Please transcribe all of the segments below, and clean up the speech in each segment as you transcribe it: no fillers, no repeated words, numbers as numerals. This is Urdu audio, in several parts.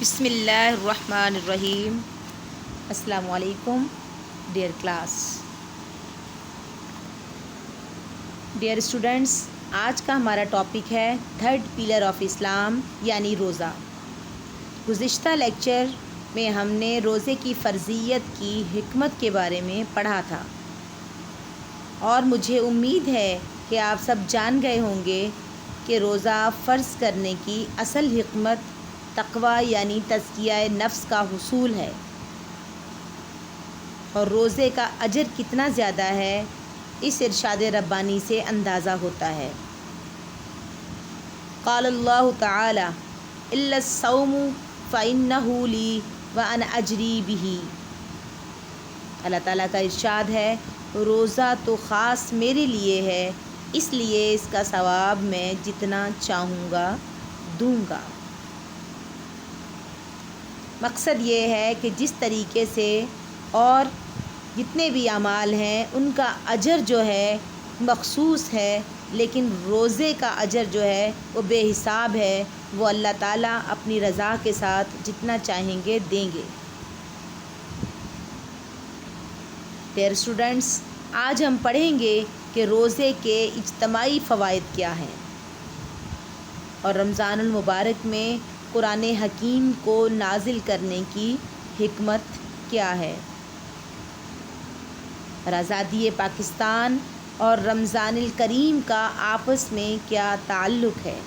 بسم اللہ الرحمن الرحیم۔ السلام علیکم ڈیئر کلاس، ڈیئر اسٹوڈنٹس، آج کا ہمارا ٹاپک ہے تھرڈ پلر آف اسلام یعنی روزہ۔ گزشتہ لیکچر میں ہم نے روزے کی فرضیت کی حکمت کے بارے میں پڑھا تھا، اور مجھے امید ہے کہ آپ سب جان گئے ہوں گے کہ روزہ فرض کرنے کی اصل حکمت تقویٰ یعنی تزکیہ نفس کا حصول ہے، اور روزے کا اجر کتنا زیادہ ہے اس ارشاد ربانی سے اندازہ ہوتا ہے۔ قال اللہ تعالی الا الصوم فإنہ لی وأنا اجری بہ۔ اللہ تعالیٰ کا ارشاد ہے، روزہ تو خاص میرے لیے ہے، اس لیے اس کا ثواب میں جتنا چاہوں گا دوں گا۔ مقصد یہ ہے کہ جس طریقے سے اور جتنے بھی اعمال ہیں ان کا اجر جو ہے مخصوص ہے، لیکن روزے کا اجر جو ہے وہ بے حساب ہے، وہ اللہ تعالیٰ اپنی رضا کے ساتھ جتنا چاہیں گے دیں گے۔ ڈیئر اسٹوڈنٹس، آج ہم پڑھیں گے کہ روزے کے اجتماعی فوائد کیا ہیں، اور رمضان المبارک میں قرآن حکیم کو نازل کرنے کی حکمت کیا ہے، اور آزادی پاکستان اور رمضان الکریم کا آپس میں کیا تعلق ہے،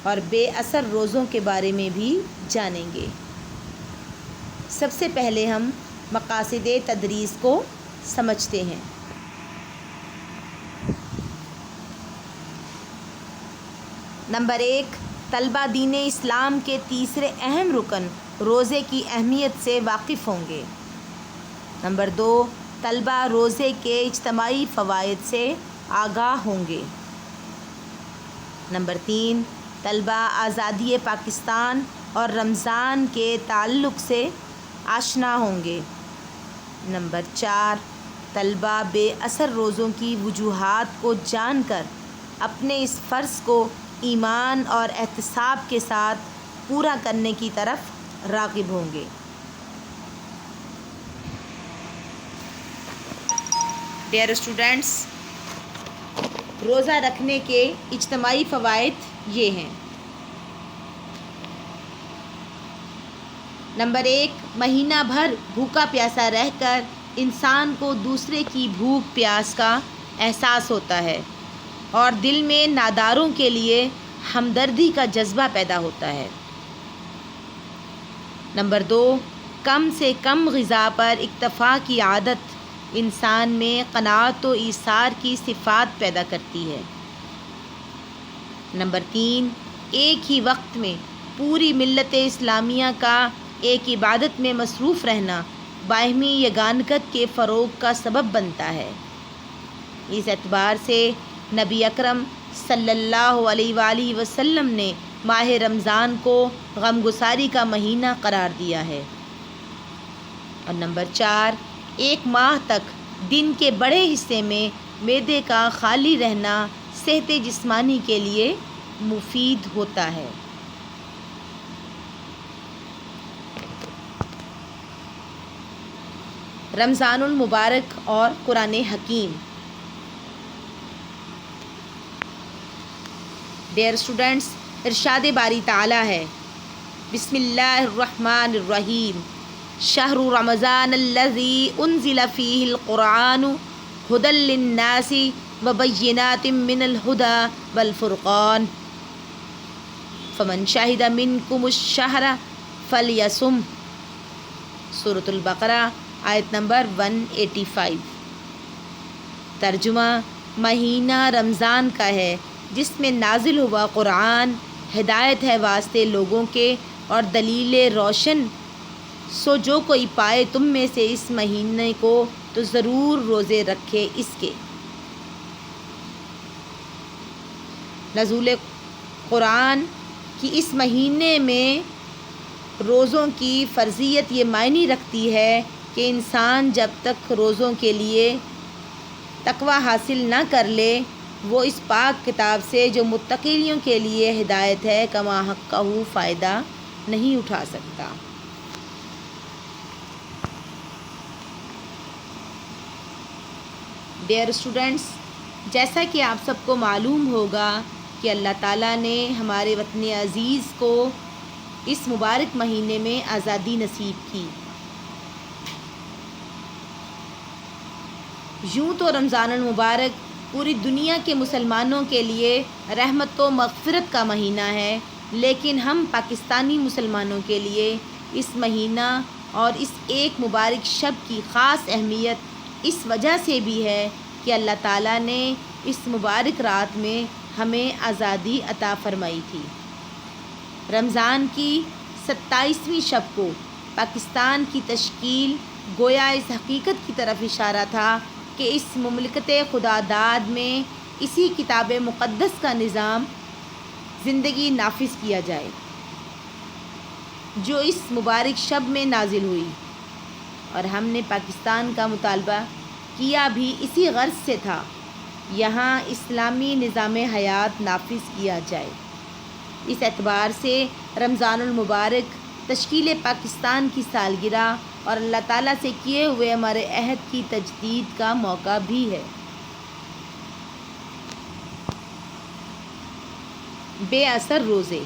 اور بے اثر روزوں کے بارے میں بھی جانیں گے۔ سب سے پہلے ہم مقاصد تدریس کو سمجھتے ہیں۔ نمبر 1، طلبہ دین اسلام کے تیسرے اہم رکن روزے کی اہمیت سے واقف ہوں گے۔ نمبر 2، طلبہ روزے کے اجتماعی فوائد سے آگاہ ہوں گے۔ نمبر 3، طلبہ آزادی پاکستان اور رمضان کے تعلق سے آشنا ہوں گے۔ نمبر 4، طلبہ بے اثر روزوں کی وجوہات کو جان کر اپنے اس فرض کو ایمان اور احتساب کے ساتھ پورا کرنے کی طرف راغب ہوں گے۔ ڈیئر اسٹوڈنٹس، روزہ رکھنے کے اجتماعی فوائد یہ ہیں۔ نمبر 1، مہینہ بھر بھوکا پیاسا رہ کر انسان کو دوسرے کی بھوک پیاس کا احساس ہوتا ہے، اور دل میں ناداروں کے لیے ہمدردی کا جذبہ پیدا ہوتا ہے۔ نمبر 2، کم سے کم غذا پر اکتفا کی عادت انسان میں قناعت و ایثار کی صفات پیدا کرتی ہے۔ نمبر 3، ایک ہی وقت میں پوری ملت اسلامیہ کا ایک عبادت میں مصروف رہنا باہمی یگانگت کے فروغ کا سبب بنتا ہے۔ اس اعتبار سے نبی اکرم صلی اللہ علیہ وآلہ وسلم نے ماہ رمضان کو غمگساری کا مہینہ قرار دیا ہے۔ اور نمبر 4، ایک ماہ تک دن کے بڑے حصے میں معدے کا خالی رہنا صحت جسمانی کے لیے مفید ہوتا ہے۔ رمضان المبارک اور قرآن حکیم۔ ڈیئر اسٹوڈنٹس، ارشاد باری تعالیٰ ہے، بسم اللہ الرحمن الرحیم، شہر رمضان الذی انزل فیہ القرآن ھدی للناس وبینات من الھدی والفرقان فمن شہد منکم الشہر فلیصم۔ سورۃ البقرہ آیت نمبر 185۔ ترجمہ، مہینہ رمضان کا ہے جس میں نازل ہوا قرآن ہدایت ہے واسطے لوگوں کے اور دلیل روشن، سو جو کوئی پائے تم میں سے اس مہینے کو تو ضرور روزے رکھے اس کے۔ نزول قرآن کی اس مہینے میں روزوں کی فرضیت یہ معنی رکھتی ہے کہ انسان جب تک روزوں کے لیے تقویٰ حاصل نہ کر لے وہ اس پاک کتاب سے جو متقیوں کے لیے ہدایت ہے کما حقہ فائدہ نہیں اٹھا سکتا۔ ڈیئر اسٹوڈنٹس، جیسا کہ آپ سب کو معلوم ہوگا کہ اللہ تعالیٰ نے ہمارے وطن عزیز کو اس مبارک مہینے میں آزادی نصیب کی۔ یوں تو رمضان المبارک پوری دنیا کے مسلمانوں کے لیے رحمت و مغفرت کا مہینہ ہے، لیکن ہم پاکستانی مسلمانوں کے لیے اس مہینہ اور اس ایک مبارک شب کی خاص اہمیت اس وجہ سے بھی ہے کہ اللہ تعالیٰ نے اس مبارک رات میں ہمیں آزادی عطا فرمائی تھی۔ رمضان کی 27ویں شب کو پاکستان کی تشکیل گویا اس حقیقت کی طرف اشارہ تھا کہ اس مملکت خدا داد میں اسی کتاب مقدس کا نظام زندگی نافذ کیا جائے جو اس مبارک شب میں نازل ہوئی، اور ہم نے پاکستان کا مطالبہ کیا بھی اسی غرض سے تھا، یہاں اسلامی نظام حیات نافذ کیا جائے۔ اس اعتبار سے رمضان المبارک تشکیل پاکستان کی سالگرہ اور اللہ تعالیٰ سے کیے ہوئے ہمارے عہد کی تجدید کا موقع بھی ہے۔ بے اثر روزے،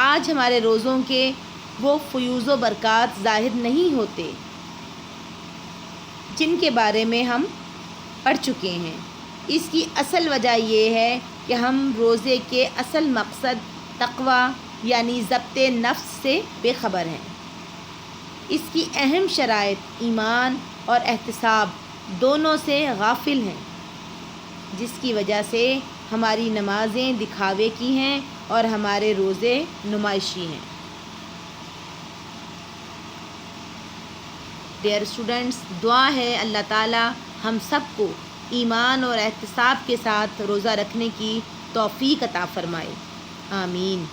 آج ہمارے روزوں کے وہ فیوز و برکات ظاہر نہیں ہوتے جن کے بارے میں ہم پڑھ چکے ہیں۔ اس کی اصل وجہ یہ ہے کہ ہم روزے کے اصل مقصد تقوی یعنی ضبط نفس سے بے خبر ہیں۔ اس کی اہم شرائط ایمان اور احتساب دونوں سے غافل ہیں، جس کی وجہ سے ہماری نمازیں دکھاوے کی ہیں اور ہمارے روزے نمائشی ہیں۔ ڈیئر اسٹوڈنٹس، دعا ہے اللہ تعالیٰ ہم سب کو ایمان اور احتساب کے ساتھ روزہ رکھنے کی توفیق عطا فرمائے، آمین۔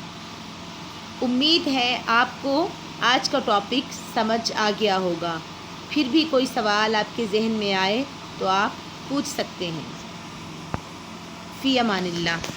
امید ہے آپ کو آج کا ٹاپک سمجھ آ گیا ہوگا۔ پھر بھی کوئی سوال آپ کے ذہن میں آئے تو آپ پوچھ سکتے ہیں۔ فی امان اللہ۔